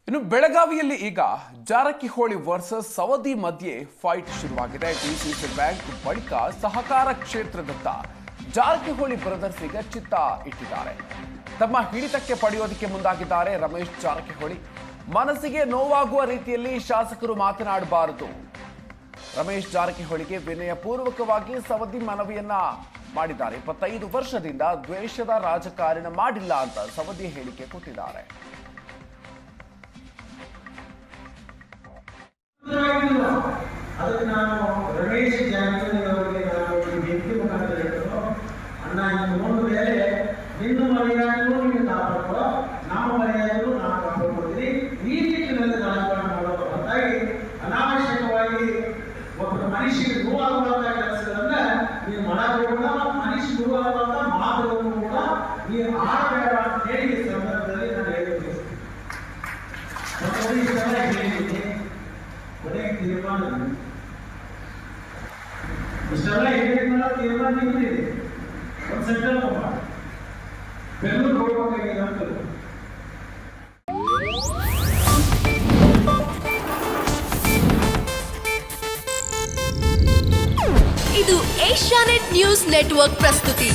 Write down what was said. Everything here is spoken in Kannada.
ಇನ್ನು ಬೆಳಗಾವಿಯಲ್ಲಿ ಈಗ ಜಾರಕಿಹೊಳಿ ವರ್ಸಸ್ ಸವದಿ ಮಧ್ಯೆ ಫೈಟ್ ಶುರುವಾಗಿದೆ. ಡಿಸಿಸಿ ಬ್ಯಾಂಕ್ ಬಳಿಕ ಸಹಕಾರ ಕ್ಷೇತ್ರದತ್ತ ಜಾರಕಿಹೊಳಿ ಬ್ರದರ್ಸ್ ಈಗ ಚಿತ್ತ ಇಟ್ಟಿದ್ದಾರೆ. ತಮ್ಮ ಹಿಡಿತಕ್ಕೆ ಪಡೆಯೋದಕ್ಕೆ ಮುಂದಾಗಿದ್ದಾರೆ ರಮೇಶ್ ಜಾರಕಿಹೊಳಿ. ಮನಸ್ಸಿಗೆ ನೋವಾಗುವ ರೀತಿಯಲ್ಲಿ ಶಾಸಕರು ಮಾತನಾಡಬಾರದು. ರಮೇಶ್ ಜಾರಕಿಹೊಳಿಗೆ ವಿನಯಪೂರ್ವಕವಾಗಿ ಸವದಿ ಮನವಿಯನ್ನ ಮಾಡಿದ್ದಾರೆ. 25 ವರ್ಷದಿಂದ ದ್ವೇಷದ ರಾಜಕಾರಣ ಮಾಡಿಲ್ಲ ಅಂತ ಸವದಿ ಹೇಳಿಕೆ ಕೊಟ್ಟಿದ್ದಾರೆ. ಅದಕ್ಕೆ ನಾನು ರಮೇಶ್ ಜಾರಕಿಹೊಳಿ ಅವರಿಗೆ ನಾನು ವ್ಯಕ್ತಿ ಮುಖಾಂತರ ಹೇಳಿದ್ರು, ಅಣ್ಣ ಇನ್ನೊಂದು ವೇಳೆ ನಿನ್ನ ಮರ್ಯಾದೆಗೂ ನೀವು ಕಾಪಾಡ್ಕೋ, ನಮ್ಮ ಮರ್ಯಾದೆಗೂ ನಾವು ಕಾಪಾಡ್ಕೊಳ್ತೀವಿ. ಈ ನಿಟ್ಟಿನಲ್ಲಿ ರಾಜಕಾರಣ ಮಾಡೋದು ಹೊರತಾಗಿ ಅನಾವಶ್ಯಕವಾಗಿ ಒಬ್ಬ ಮನುಷ್ಯರಿಗೆ ನೋವಾಗುವಂತ ಕೆಲಸಗಳನ್ನ ನೀವು ಮಾಡಬೇಡ, ಮನುಷ್ಯ ನೋವಾಗುವಂತ ಮಾತುಗಳನ್ನು ಕೂಡ ನೀವು ಆಡಬೇಡ ಅಂತ ಹೇಳಿ ಈ ಸಂದರ್ಭದಲ್ಲಿ ನಾನು ಹೇಳಿದ್ದೀನಿ. ಕೊನೆಗೆ ತೀರ್ಮಾನ ಇಷ್ಟೆಲ್ಲ ಹೇಳಿದ್ಮೇಲೆ ತೀರ್ಮಾನ ನಿಂತಿದೆ. ಒಂದು ಸೆಂಟ್ರಲ್ ಬೆಂಗಳೂರು ಹೋಗ್ಬೇಕಾಗಿದೆ ಅಂತ. ಇದು ಏಷ್ಯಾನೆಟ್ ನ್ಯೂಸ್ ನೆಟ್ವರ್ಕ್ ಪ್ರಸ್ತುತಿ.